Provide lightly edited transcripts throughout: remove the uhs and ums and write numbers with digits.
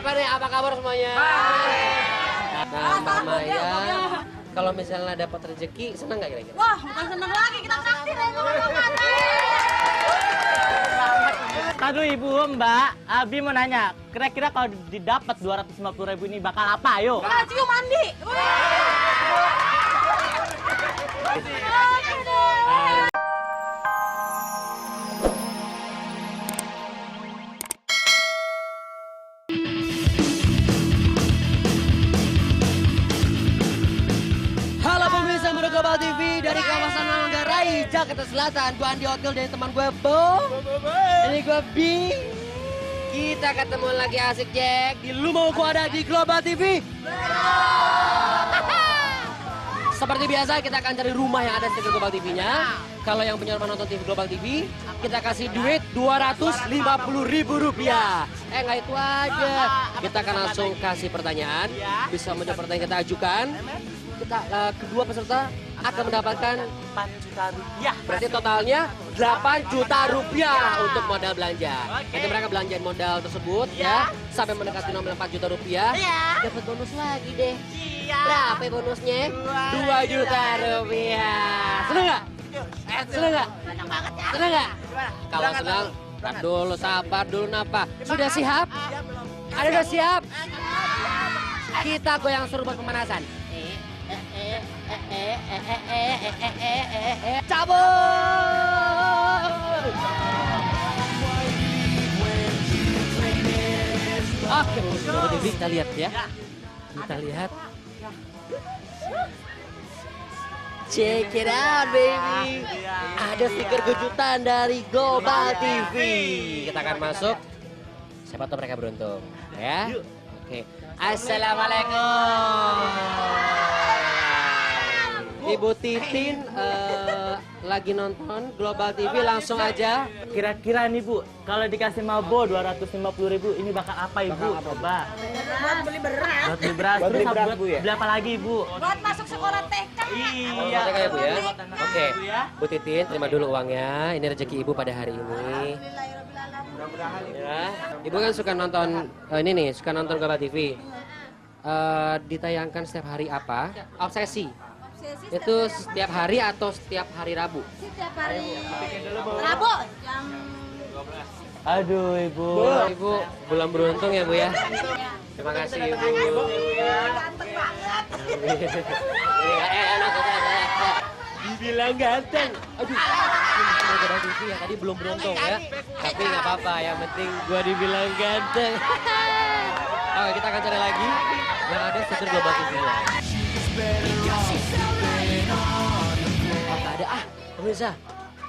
apa nih? Apa kabar semuanya? Nah, Mbak Maya, kalau misalnya dapat rezeki, senang nggak kira-kira? Wah, bukan seneng lagi, kita traktir ya, Aduh Ibu, Mbak, Abi mau nanya, kira-kira kalau didapat 250.000 ini bakal apa, ayo? Kita cium mandi. Halo pemirsa Muda Global TV dari kawasan Manggarai, Jakarta Selatan. Gue Andi Hotel dan teman gue Bo. Ini gue Bi. Kita ketemu lagi asik Jack di Lu Mau Gua Ada di Global TV. Seperti biasa kita akan cari rumah yang ada stiker Global TV-nya. Kalau yang punya rumah nonton TV Global TV, kita kasih duit Rp250.000. Nggak itu aja. Kita akan langsung kasih pertanyaan. Bisa menjawab pertanyaan kita ajukan. Kedua peserta akan mendapatkan 4 juta rupiah. berarti totalnya 8 juta rupiah untuk modal belanja. Nanti mereka belanjain modal tersebut ya sampai mendekati nomor 4 juta rupiah. Dapat bonus lagi deh. Berapa bonusnya? 2 juta rupiah. Seneng nggak? Seneng nggak? Seneng nggak? Kalau senang, tar dulu, sabar dulu, napa? Sudah siap? Ada udah siap? Kita goyang seru buat pemanasan. Cabut! Oke, kita lihat ya. Kita lihat. Check it out, baby. Ada stiker kejutan dari Global TV. Kita akan masuk. Siapa tahu mereka beruntung, ya. Oke. Assalamualaikum. Ibu Titin lagi nonton Global TV, langsung aja. Kira-kira nih Bu, kalau dikasih Mabo 250.000 ini bakal apa Ibu? Coba. Buat beli beras. Buat beli beras, terus buat Bu, ya? beli apa lagi Bu? Buat masuk sekolah TK. Iya. Ya, Bu ya. Buat Oke, Bu ya. Bu Titin terima dulu uangnya. Ini rezeki Ibu pada hari ini. Ya. Ibu kan suka nonton ini nih, suka nonton Global TV. Ditayangkan setiap hari apa? Obsesi. Itu setiap hari atau setiap hari Rabu? Setiap hari Rabu jam Aduh Ibu. Ibu belum beruntung ya Bu ya. Terima kasih Ibu. ganteng banget. Dibilang ganteng. Aduh. Global TV ya tadi belum beruntung ya. Tapi nggak apa-apa, yang penting gua dibilang ganteng. Oke, kita akan cari lagi yang ada stiker Global TV-nya. Ada pemirsa,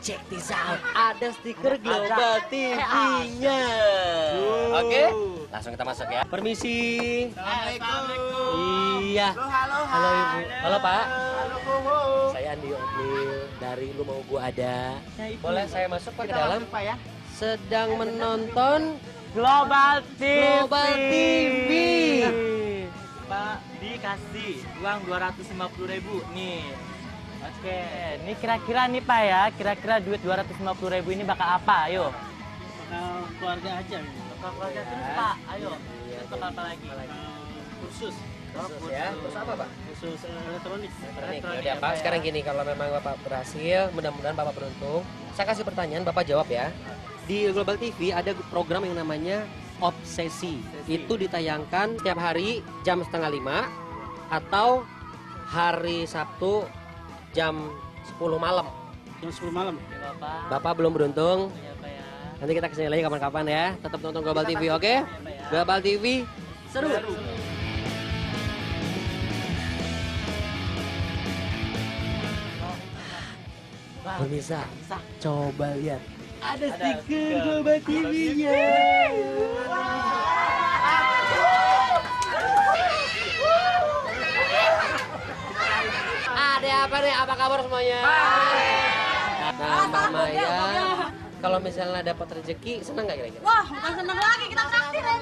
check this out, ada stiker Global TV-nya. Oke, langsung kita masuk ya. Permisi. Iya. Halo Ibu. Halo Pak. Saya Andi Oklil dari Lu Mau Gua Ada. Boleh saya masuk Pak ke dalam? Sedang menonton Global TV. Global TV. Pak, dikasih uang 250.000 nih. Oke, ini kira-kira nih Pak ya, kira-kira duit 250.000 ini bakal apa? Ayo. Bakal keluarga aja. Bakal keluarga terus Pak, ayo. Terus bakal apa lagi? Khusus. Khusus ya. Terus apa Pak? Khusus elektronik. Ya Pak, sekarang gini, kalau memang Bapak berhasil, mudah-mudahan Bapak beruntung. Saya kasih pertanyaan, Bapak jawab ya. Di Global TV ada program yang namanya Obsesi. Itu ditayangkan setiap hari jam 4:30 atau hari Sabtu jam 10 malam. Jam 10 malam. Oke, Bapak. Bapak belum beruntung. Ya Pak ya. Nanti kita kesini lagi kapan-kapan ya. Tetap nonton Global TV, oke? Global TV seru. Pemirsa, coba lihat. Ada stiker Global TV-nya. Ada apa nih? Apa kabar semuanya? Nah, Mbak Maya, kalau misalnya dapat rezeki, senang nggak kira-kira? Wah, bukan seneng lagi, kita traktir ya,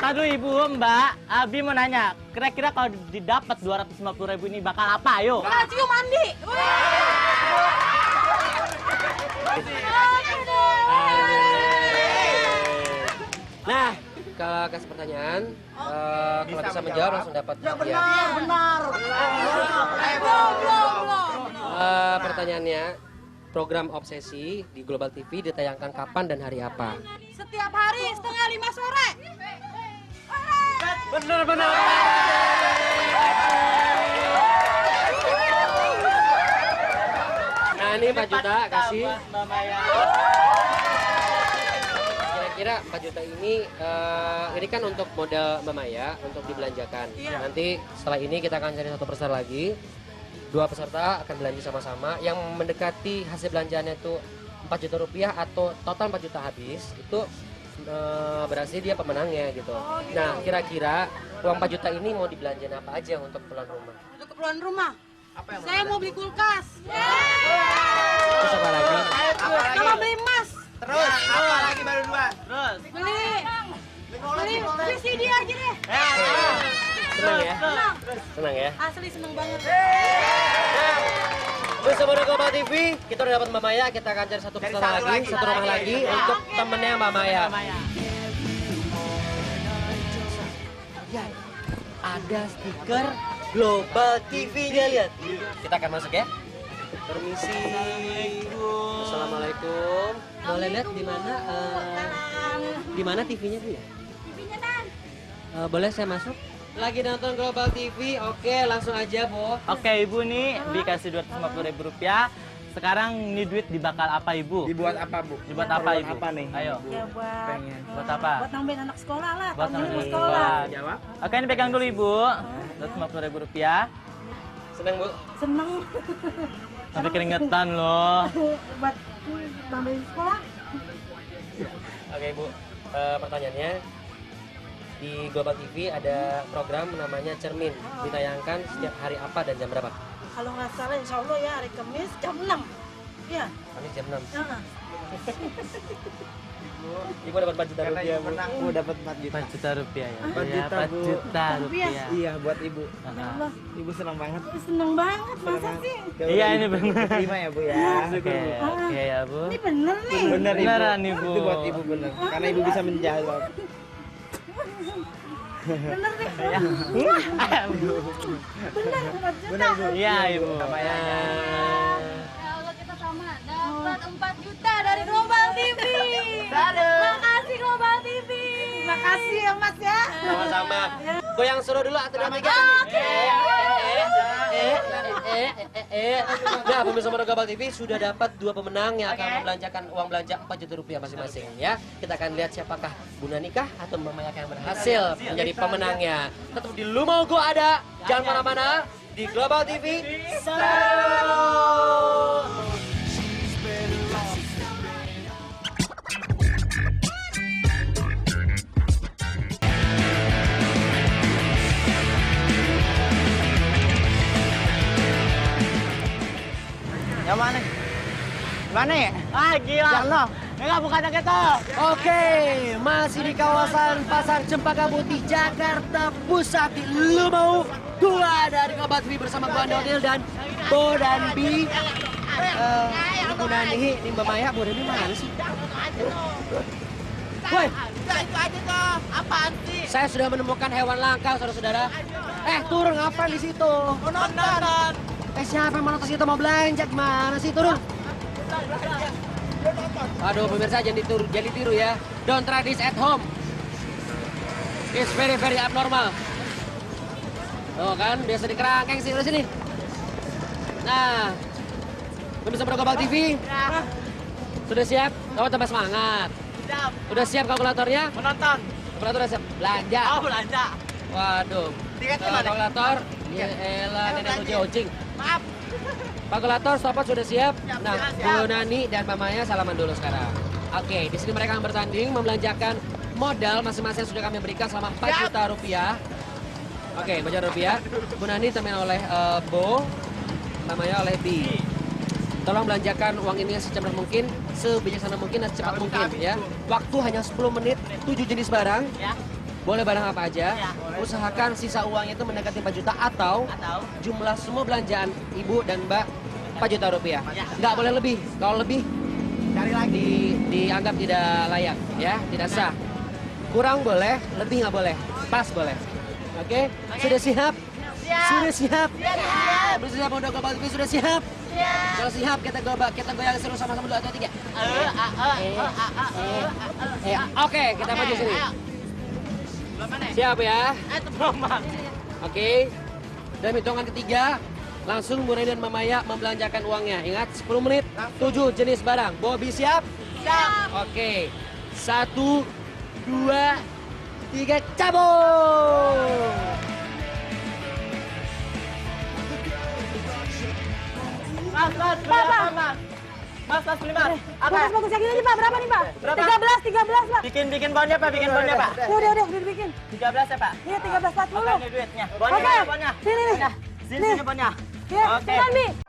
Aduh Ibu, Mbak, Abi mau nanya, kira-kira kalau didapat 250.000 ini bakal apa? Ayo. Kita cium mandi. Nah, kalau kasih pertanyaan, kalau bisa menjawab langsung dapat hadiah. Benar. Pertanyaannya, program Obsesi di Global TV ditayangkan kapan dan hari apa? Setiap hari setengah 5 sore. Benar. Nah ini 4 juta kasih. Mbak Maya. Kira-kira 4 juta ini kan untuk modal Mbak Maya untuk dibelanjakan. Nanti setelah ini kita akan cari satu peserta lagi. 2 peserta akan belanja sama-sama. Yang mendekati hasil belanjaannya itu 4 juta rupiah atau total 4 juta habis itu berarti dia pemenangnya gitu. Nah kira-kira uang 4 juta ini mau dibelanjain apa aja untuk keperluan rumah? Untuk keperluan rumah. Saya mau beli kulkas. Terus apa lagi? Sama beli emas. Terus, apa lagi baru 2? Terus. Beli CD aja deh. Senang ya? Senang. Senang ya? Asli seneng banget. Bersama Global TV, kita udah dapat Mbak Maya, kita akan cari satu peserta lagi, satu rumah lagi untuk temennya Mbak Maya. Ya, ada stiker Global TV-nya, lihat. Kita akan masuk ya. Permisi. Assalamualaikum. Boleh lihat di mana TV-nya Bu ya? TV-nya Dan. Boleh saya masuk? Lagi nonton Global TV, oke langsung aja Bu. Oke Ibu nih dikasih Rp250.000. Sekarang ini duit dibakal apa Ibu? Dibuat apa, Bu? Dibuat apa Ibu? Apa nih? Ayo. Ya buat Buat apa? buat nambahin anak sekolah lah. Buat tahun ini mau nambahin sekolah. Jawab. Oke ini pegang dulu Ibu. Rp250.000. Senang Bu? Seneng Sampai keringetan loh. buat nambahin sekolah. Oke Bu, pertanyaannya di Global TV ada program namanya Cermin, ditayangkan setiap hari apa dan jam berapa? Kalau nggak salah insya Allah ya hari Kamis jam 6. Iya. Kamis jam 6. Heeh. Ibu dapat 4 juta rupiah Bu. Menang, Bu, dapat 4 juta. Rp4 juta ya. 4 juta, Bu. 4 juta rupiah. Iya, buat Ibu. Ya Allah, Ibu senang banget. seneng banget masa sih? Iya, ini benar. Terima ya, Bu ya. Oke ya Bu. Ini bener nih. Bener, Ibu. Beneran, Ibu. Itu buat Ibu bener. Karena Ibu bisa menjawab. Bener nih. Ya. Bener 4 juta. Iya Ibu. Ya. Ya Allah kita sama dapat 4 juta dari Global TV. Makasih Global TV. Makasih ya Mas ya. Sama-sama. Goyang suruh dulu atau dua tiga. Nah, pemirsa Global TV sudah dapat 2 pemenang yang akan membelanjakan uang belanja 4 juta rupiah masing-masing ya. Kita akan lihat siapakah Bu Nanikah atau Mbak Maya yang berhasil menjadi pemenangnya. Tetap di Lumau Go ada. Jangan mana-mana di Global TV. Selalu. Yang mana? Mana ya? Ah gila. Jangan. Enggak bukan yang itu. Oke, masih di kawasan Pasar Cempaka Putih, Jakarta Pusat di Lumau. Gua dari Global TV bersama gua Donil dan Bo dan Bi. Ini Bu Nani, ini Mbak Maya, Bu Nani mana sih? Woi, Itu aja tuh. Apaan sih? saya sudah menemukan hewan langka, saudara-saudara. Turun ngapain di situ? Nonton. Siapa yang mau nonton situ mau belanja gimana sih? Turun. Aduh, pemirsa jangan ditiru ya. Don't try this at home. It's very very abnormal. Oh kan, biasa di kerangkeng sih, udah sini. Nah, pemirsa Global TV. Sudah siap? Oh, tambah semangat. Siap. Udah siap kalkulatornya? Menonton. Kalkulator udah siap. Belanja. Oh belanja. Waduh. Tiketnya mana? Kalkulator. Ya elah, nenek belanja. ojing. Maaf. Kalkulator, stopwatch sudah siap. Nah, siap. Bu Nani dan Mbak Maya salaman dulu sekarang. Oke, di sini mereka akan bertanding membelanjakan modal masing-masing yang sudah kami berikan selama 4 juta rupiah. Oke, 4 juta rupiah. Bu Nani temen oleh Bo, Mbak Maya oleh Bi. Tolong belanjakan uang ini secepat mungkin, sebijaksana mungkin dan secepat mungkin ya. Waktu hanya 10 menit, 7 jenis barang. Ya. Boleh barang apa aja. Ya. Usahakan sisa uangnya itu mendekati 4 juta atau jumlah semua belanjaan ibu dan mbak 4 juta rupiah. Ya. Nggak boleh lebih. Kalau lebih Cari lagi. dianggap tidak layak ya, tidak sah. Kurang boleh, lebih nggak boleh. Pas boleh. Oke? Sudah siap? Sudah siap? Sudah siap udah Global TV sudah siap? Kalau siap kita goyang seru sama-sama 2 atau 3. Oke, kita maju sini. Siap ya? Oke. Dalam hitungan ketiga, langsung Bu Reni dan Mamaya membelanjakan uangnya. Ingat 10 menit, 7 jenis barang. Bobby siap? Siap. Oke. 1, 2, 3, cabut! Mas, berapa mas? Mas, beli mas. Bagus yang ini aja Pak, berapa nih Pak? Berapa? 13 Pak. Bikin bonnya pak, pak. Udah dibikin. 13 ya pak? Iya 13.40. Oke, ini duitnya. Oke. Bonnya. Sini nih. Sini bonnya. Iya, Oke. cepetan Bi.